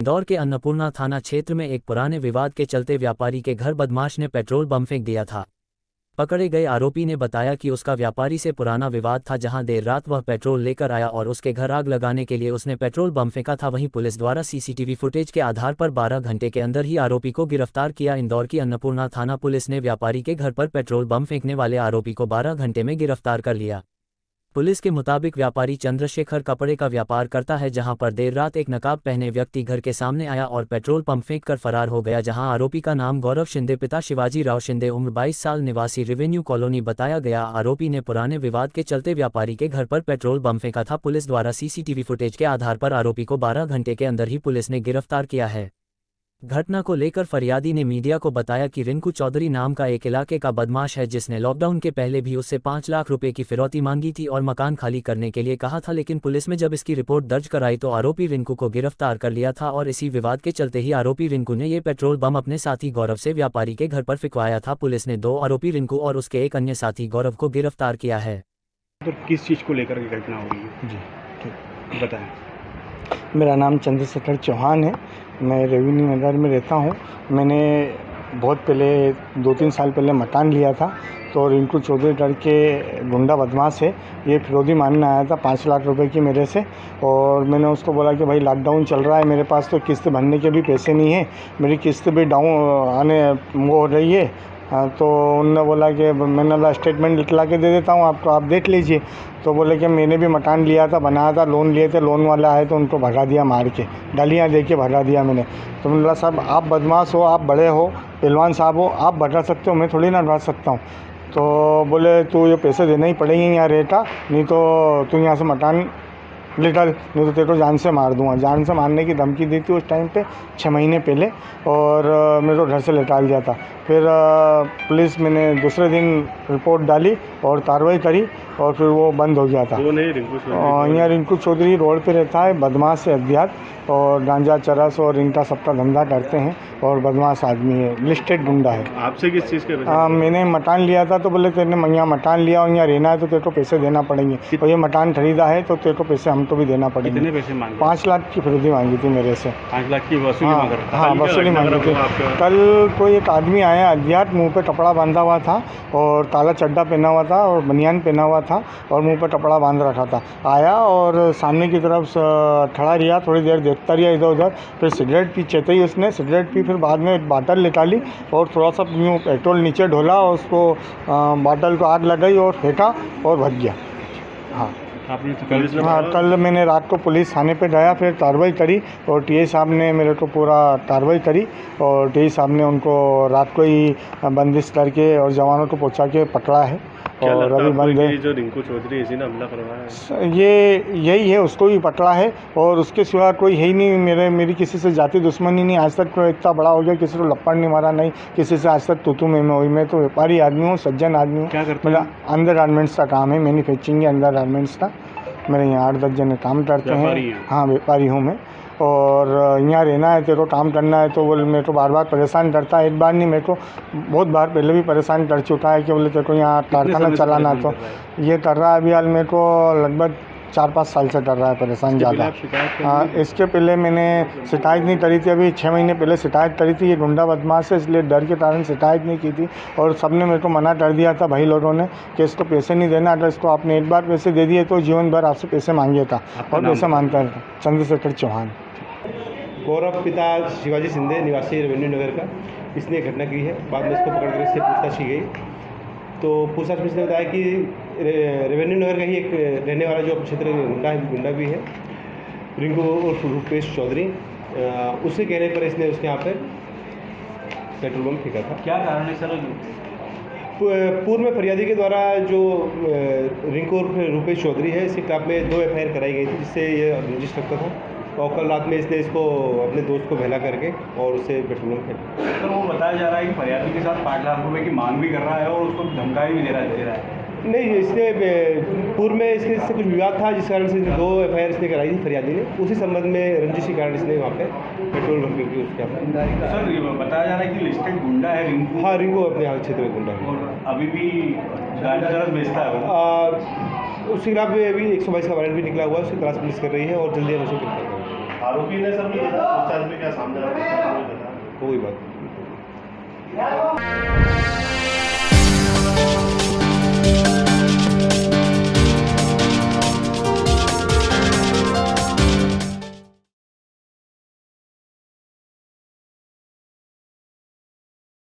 इंदौर के अन्नपूर्णा थाना क्षेत्र में एक पुराने विवाद के चलते व्यापारी के घर बदमाश ने पेट्रोल बम फेंक दिया था। पकड़े गए आरोपी ने बताया कि उसका व्यापारी से पुराना विवाद था, जहां देर रात वह पेट्रोल लेकर आया और उसके घर आग लगाने के लिए उसने पेट्रोल बम फेंका था। वहीं पुलिस द्वारा सीसीटीवी फुटेज के आधार पर 12 घंटे के अंदर ही आरोपी को गिरफ्तार किया। इंदौर की अन्नपूर्णा थाना पुलिस ने व्यापारी के घर पर पेट्रोल बम फेंकने वाले आरोपी को 12 घंटे में गिरफ्तार कर लिया। पुलिस के मुताबिक व्यापारी चंद्रशेखर कपड़े का व्यापार करता है, जहां पर देर रात एक नकाब पहने व्यक्ति घर के सामने आया और पेट्रोल पंप फेंक कर फरार हो गया। जहां आरोपी का नाम गौरव शिंदे, पिता शिवाजी राव शिंदे, उम्र 22 साल, निवासी रेवेन्यू कॉलोनी बताया गया। आरोपी ने पुराने विवाद के चलते व्यापारी के घर पर पेट्रोल बम फेंका था। पुलिस द्वारा सीसीटीवी फुटेज के आधार पर आरोपी को 12 घंटे के अंदर ही पुलिस ने गिरफ्तार किया है। घटना को लेकर फरियादी ने मीडिया को बताया कि रिंकू चौधरी नाम का एक इलाके का बदमाश है, जिसने लॉकडाउन के पहले भी उससे 5 लाख रुपए की फिरौती मांगी थी और मकान खाली करने के लिए कहा था, लेकिन पुलिस में जब इसकी रिपोर्ट दर्ज कराई तो आरोपी रिंकू को गिरफ्तार कर लिया था। और इसी विवाद के चलते ही आरोपी रिंकू ने ये पेट्रोल बम अपने साथी गौरव से व्यापारी के घर पर फिकवाया था। पुलिस ने 2 आरोपी रिंकू और उसके एक अन्य साथी गौरव को गिरफ्तार किया है। तो किस चीज़ को लेकर के घटना हुई है? जी ठीक बताएं। मेरा नाम चंद्रशेखर चौहान है, मैं रेवेन्यू नगर में रहता हूँ। मैंने बहुत पहले 2-3 साल पहले मकान लिया था, तो रिंकू चौधरी डर के गुंडा बदमाश है, ये फिरौती मांगने आया था 5 लाख रुपए की मेरे से। और मैंने उसको बोला कि भाई लॉकडाउन चल रहा है, मेरे पास तो किस्त भरने के भी पैसे नहीं है, मेरी किस्त भी डाउन आने वो हो रही है। तो उन्होंने बोला कि मैंने बोला स्टेटमेंट लिखला के दे देता हूँ आपको, आप देख लीजिए। तो बोले कि मैंने भी मकान लिया था, बनाया था, लोन लिए थे, लोन वाला आए तो उनको भगा दिया, मार के गालियाँ दे के भगा दिया मैंने। तो मैंने बोला साहब आप बदमाश हो, आप बड़े हो, पहलवान साहब हो, आप भगा सकते हो, मैं थोड़ी ना भगा सकता हूँ। तो बोले तू ये पैसे देने ही पड़ेंगे यहाँ रेटा, नहीं तो तू यहाँ से मकान लिटल, नहीं तो तेरे को जान से मार दूंगा। जान से मारने की धमकी दी थी उस टाइम पे 6 महीने पहले, और मेरे को घर से लिटाल दिया था। फिर पुलिस मैंने दूसरे दिन रिपोर्ट डाली और कार्रवाई करी और फिर वो बंद हो गया था। यहाँ रिंकू चौधरी रोड पे रहता है, बदमाश है अज्ञात, और गांजा चरस और इनका सबका धंधा करते हैं और बदमाश आदमी है, लिस्टेड गुंडा है। आपसे किस चीज़ के? मैंने मकान लिया था तो बोले तेरे यहाँ मकान लिया और यहाँ रहना है तो तेरे को पैसे देना पड़ेंगे, और ये मकान खरीदा है तो तेरे को पैसे हमको भी देना पड़ेंगे। कितने पैसे मांगे? 5 लाख की फिरौती मांगी थी मेरे से। 5 लाख की वसूली मांग रहा था? हाँ वसूली मांगी थी। कल कोई एक आदमी आया अज्ञात, मुंह पे कपड़ा बांधा हुआ था और काला चड्डा पहना हुआ था और बनियान पहना हुआ था और मुंह पे कपड़ा बांध रखा था। आया और सामने की तरफ खड़ा रहा, थोड़ी देर देखता रहा इधर उधर, फिर सिगरेट पी चेते ही उसने सिगरेट पी, फिर बाद में एक बाटल निकाली और थोड़ा सा यूँ पेट्रोल नीचे ढोला और उसको बाटल को आग लगाई और फेंका और भग गया। हाँ कल मैंने रात को पुलिस थाने पे गया, फिर कार्रवाई करी और टीए साहब ने मेरे को पूरा कार्रवाई करी और टीए साहब ने उनको रात को ही बंदिश करके और जवानों को पहुंचा के पकड़ा है। और अभी बंद है। जो रिंकू चौधरी इसी ने हमला करवाया है, ये यही है, उसको भी पकड़ा है और उसके सिवा कोई है ही नहीं। मेरी किसी से जाति दुश्मनी नहीं, आज तक इतना बड़ा हो गया किसी को लपड़ नहीं मारा, नहीं किसी से आज तक तू में हुई। मैं तो व्यापारी आदमी हूँ, सज्जन आदमी हूँ। क्या करते मेरा अंडर गारमेंट्स का काम है, मैन्युफैक्चरिंग है अंडर गारमेंट्स का। मेरे यहाँ 8-10 जने काम करते हैं। हाँ व्यापारी हूँ मैं, और यहाँ रहना है, तेरे को काम करना है। तो बोले मेरे को बार बार परेशान करता है, एक बार नहीं मेरे को बहुत बार पहले भी परेशान कर चुका है कि बोले तेरे को यहाँ कारखाना चलाना। तो ये कर रहा है अभी हाल मेरे को लगभग 4-5 साल से कर रहा है परेशान ज़्यादा। हाँ इसके पहले मैंने शिकायत नहीं करी थी, अभी 6 महीने पहले शिकायत करी थी। ये गुंडा बदमाश है, इसलिए डर के कारण शिकायत नहीं की थी और सबने मेरे को मना कर दिया था भाई लोगों ने कि इसको पैसे नहीं देना, अगर इसको आपने एक बार पैसे दे दिए तो जीवन भर आपसे पैसे मांगेगा और पैसे मांगता है। चंद्रशेखर चौहान। गौरव, पिता शिवाजी शिंदे, निवासी रेवेन्यू नगर का, इसने घटना की है। बाद में इसको पकड़ कर इससे पूछताछ की गई तो पूछताछ में इसने बताया कि रेवेन्यू नगर का ही एक रहने वाला जो क्षेत्र गुंडा भी है, रिंकू उर्फ रूपेश चौधरी, उसके कहने पर इसने उसके यहाँ पर पेट्रोल बम फेंका था। क्या कारण है सर? पूर्व में फरियादी के द्वारा जो रिंकू उर्फ रूपेश चौधरी है, इसके खिलाफ में 2 FIR कराई गई थी, जिससे ये रजिस्टर रखता था। और कल रात में इसने इसको अपने दोस्त को बहला करके और उससे पेट्रोल फेंका। सर वो बताया जा रहा है कि फरियादी के साथ 5 लाख रुपए की मांग भी कर रहा है और उसको धमकाई भी दे रहा है। नहीं, इसने पूर्व में इससे कुछ विवाद था, जिस कारण से 2 FIR इसने कराई थी फरियादी ने। उसी संबंध में रंजिश के कारण इसने वहाँ पे पेट्रोल भर करके उसके यहाँ। सर बताया जा रहा है कि लिस्टेड गुंडा है रिंकू। हाँ रिंकू अपने यहाँ क्षेत्र में गुंडा है और अभी भी गांजा चरस बेचता है। उसके खिलाफ में अभी 122 का वारंट भी निकला हुआ है, उसकी तलाश पुलिस कर रही है और जल्दी हम उसे गिरफ्तार करेंगे। आरोपी ने सर पूछताछ में क्या सामने आया, कोई बात